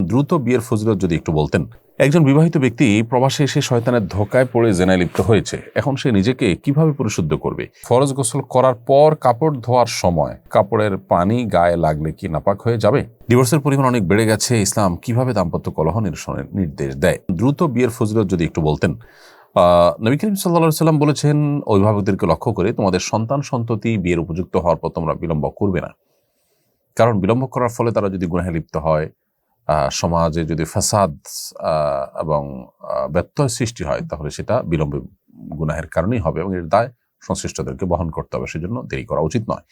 দ্রুত বিয়ের ফজিলত যদি একটু বলতেন। একজন বিবাহিত ব্যক্তি প্রবাসে এসে শয়তানের ধোঁকায় পড়ে জেনায় লিপ্ত হয়েছে। এখন সে নিজেকে কিভাবে পরিশুদ্ধ করবে? ফরজ গোসল করার পর কাপড় ধোয়ার সময় কাপড়ের পানি গায়ে লাগলে কি নাপাক হয়ে যাবে? ডিভোর্সের পরিমাণ অনেক বেড়ে গেছে, ইসলাম কিভাবে দাম্পত্য কলহ নিরসনের নির্দেশ দেয়? দ্রুত বিয়ের ফজিলত যদি একটু বলতেন। নবী করিম সাল্লাল্লাহু আলাইহি সাল্লাম বলেছেন, অভিভাবকদেরকে লক্ষ্য করে তোমাদের সন্তান সন্ততি বিয়ের উপযুক্ত হওয়ার পর তোমরা বিলম্ব করবে না। কারণ বিলম্ব করার ফলে তারা যদি গুনাহে লিপ্ত হয়, সমাজে যদি ফাসাদ এবং ব্যত্যয় সৃষ্টি হয়, তাহলে সেটা বিলম্ব গুনাহের কারণেই হবে এবং এর দায় সংশ্লিষ্টদেরকে বহন করতে হবে। সেজন্য দেরি করা উচিত নয়।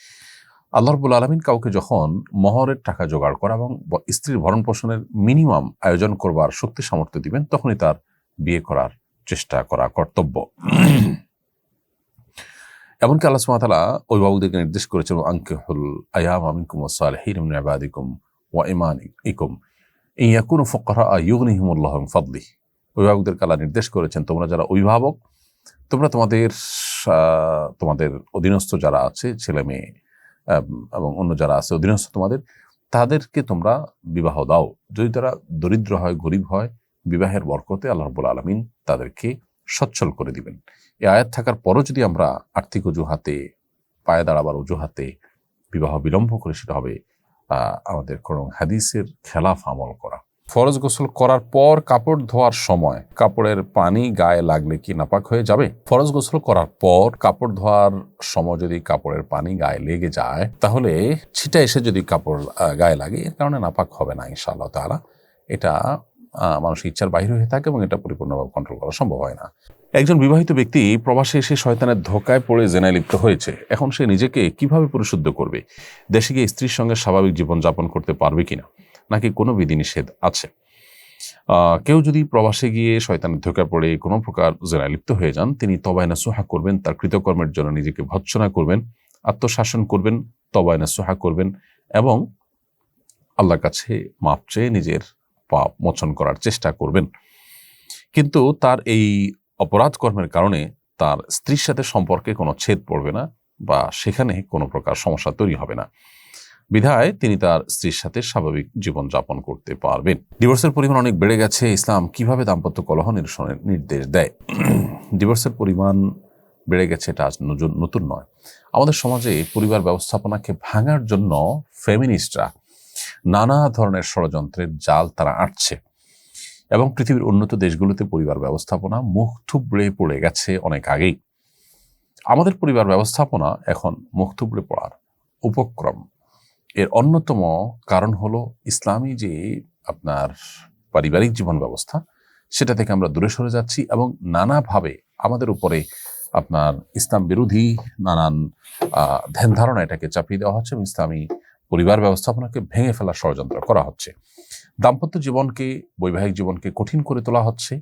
আল্লাহ রাব্বুল আলামিন কাউকে যখন মহরের টাকা জোগাড় করা এবং স্ত্রীর ভরণ পোষণের মিনিমাম আয়োজন করবার শক্তি সামর্থ্য দিবেন, তখনই তার বিয়ে করার চেষ্টা করা কর্তব্য। এমনকি আল্লাহ সুবহানাহু ওয়া তাআলা অভিভাবকদেরকে নির্দেশ করেছেন, আনকিহুল আয়ামা মিনকুম ওয়াস-সালিহিনা মিন ইবাদিকুম ওয়া ইমানিকুম ইন ইয়াকুনু ফুকারা ইউগনিহিমুল্লাহু মিন ফাদলিহি। অভিভাবকদেরকে আল্লাহ নির্দেশ করেছেন, তোমরা যারা অভিভাবক, তোমরা তোমাদের অধীনস্থ যারা আছে, ছেলে মেয়ে এবং অন্য যারা আছে অধীনস্থ তোমাদের, তাদেরকে তোমরা বিবাহ দাও যদি তারা দরিদ্র হয়, গরিব হয়। বিবাহের বরকতে আল্লাহ রাব্বুল আলামিন তাদেরকে সচ্ছল করে দিবেন। এই আয়াত থাকার পরও যদি আমরা আর্থিক অজুহাতে, পায়ে দাঁড়াবার অজুহাতে বিবাহ বিলম্ব করে, সেটা হবে আমাদের কোন হাদিসের খেলাফ আমল করা। ফরজ গোসল করার পর কাপড় ধোয়ার সময় কাপড়ের পানি গায়ে লাগলে কি নাপাক হয়ে যাবে? ফরজ গোসল করার পর কাপড় ধোয়ার সময় যদি কাপড়ের পানি গায়ে লেগে যায়, তাহলে ছিটা এসে যদি কাপড় গায়ে লাগে, এর কারণে নাপাক হবে না ইনশাআল্লাহ তাআলা। এটা মানুষের ইচ্ছার বাইরে হয়ে থাকে এবং এটা পরিপূর্ণভাবে কন্ট্রোল করা সম্ভব হয় না। একজন বিবাহিত ব্যক্তি প্রবাসে এসে শয়তানের ধোঁকায় পড়ে জেনায় লিপ্ত হয়েছে। এখন সে নিজেকে কিভাবে পরিশুদ্ধ করবে? দেশে গিয়ে স্ত্রীর সঙ্গে স্বাভাবিক জীবনযাপন করতে পারবে কিনা, নাকি কোনো বিধিনিষেধ আছে? কেউ যদি প্রবাসে গিয়ে শয়তানের ধোঁকায় পড়ে কোনো প্রকার জেনায় লিপ্ত হয়ে যান, তিনি তওবায়ে নাসুহা করবেন, তার কৃতকর্মের জন্য নিজেকে ভৎসনা করবেন, আত্মশাসন করবেন, তওবায়ে নাসুহা করবেন এবং আল্লাহর কাছে মাপ চেয়ে নিজের পাপ মোচন করার চেষ্টা করবেন। কিন্তু তার এই অপরাধ কর্মের কারণে তার স্ত্রীর সাথে সম্পর্কে কোনো ছেদ পড়বে না বা সেখানে কোনো প্রকার সমস্যা তৈরি হবে না। বিধায় তিনি তার স্ত্রীর সাথে স্বাভাবিক জীবন যাপন করতে পারবেন। ডিভোর্সের পরিমাণ অনেক বেড়ে গেছে, ইসলাম কিভাবে দাম্পত্য কলহ নিরসনের নির্দেশ দেয়? ডিভোর্সের পরিমাণ বেড়ে গেছে, এটা আজ নতুন নয়। আমাদের সমাজে পরিবার ব্যবস্থাপনাকে ভাঙার জন্য ফেমিনিস্টরা নানা ধরনের ষড়যন্ত্রের জাল তারা আঁটছে এবং পৃথিবীর উন্নত দেশগুলোতে পরিবার ব্যবস্থাপনা মুখ থুবড়ে পড়ে গেছে অনেক আগেই। আমাদের পরিবার ব্যবস্থাপনা এখন মুখ থুবড়ে পড়ার উপক্রম। এর অন্যতম কারণ হলো ইসলামী যে আপনার পারিবারিক জীবন ব্যবস্থা, সেটা থেকে আমরা দূরে সরে যাচ্ছি এবং নানাভাবে আমাদের উপরে আপনার ইসলাম বিরোধী নানান ধ্যান ধারণা এটাকে চাপিয়ে দেওয়া হচ্ছে এবং ইসলামী পরিবার ব্যবস্থাপনাকে ভেঙে ফেলার ষড়যন্ত্র করা হচ্ছে। দাম্পত্য জীবনকে, বৈবাহিক জীবনকে কঠিন করে তোলা হচ্ছে,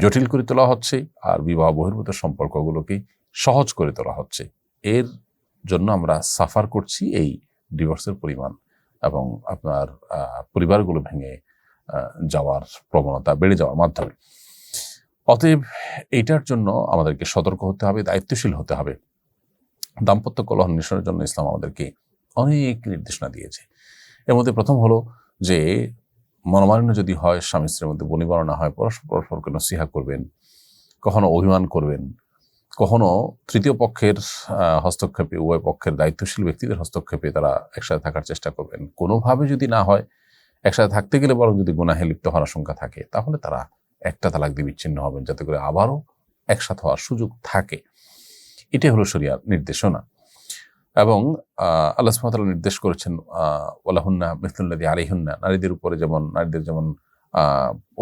জটিল করে তোলা হচ্ছে, আর বিবাহ বহির্ভূত সম্পর্কগুলোকে সহজ করে তোলা হচ্ছে। এর জন্য আমরা সাফার করছি এই ডিভোর্সের পরিমাণ এবং আপনার পরিবারগুলো ভেঙে যাওয়ার প্রবণতা বেড়ে যাওয়ার মাধ্যমে। অতএব এইটার জন্য আমাদেরকে সতর্ক হতে হবে, দায়িত্বশীল হতে হবে। দাম্পত্য কলহ নিরসনের জন্য ইসলাম আমাদেরকে অনেক নির্দেশনা দিয়েছে। এর মধ্যে প্রথম হলো যে মনোমালিন্য যদি হয়, স্বামী স্ত্রীর মধ্যে বনিবনা হয়, পরস্পরকে নসিহা করবেন, কখনো অভিমান করবেন, কখনো তৃতীয় পক্ষের হস্তক্ষেপে, উভয় পক্ষের দায়িত্বশীল ব্যক্তিদের হস্তক্ষেপে তারা একসাথে থাকার চেষ্টা করবেন। কোনোভাবে যদি না হয়, একসাথে থাকতে গেলে বরং যদি গুনাহে লিপ্ত হওয়ার আশঙ্কা থাকে, তাহলে তারা একটা তালাক দিয়ে বিচ্ছিন্ন হবেন, যাতে করে আবারও একসাথে হওয়ার সুযোগ থাকে। এটাই হলো শরিয়ার নির্দেশনা। এবং আল্লাহ সুবহানাহু ওয়া তাআলা নির্দেশ করেছেন, ওয়ালাহুন্না মিসলুল্লাযী আলাইহিন্না, নারীদের যেমন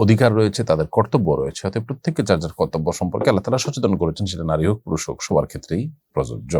অধিকার রয়েছে, তাদের কর্তব্য রয়েছে। অতএব প্রত্যেককে যার যার কর্তব্য সম্পর্কে আল্লাহ তাআলা সচেতন করেছেন, সেটা নারী হোক পুরুষ হোক, সবার ক্ষেত্রেই প্রযোজ্য।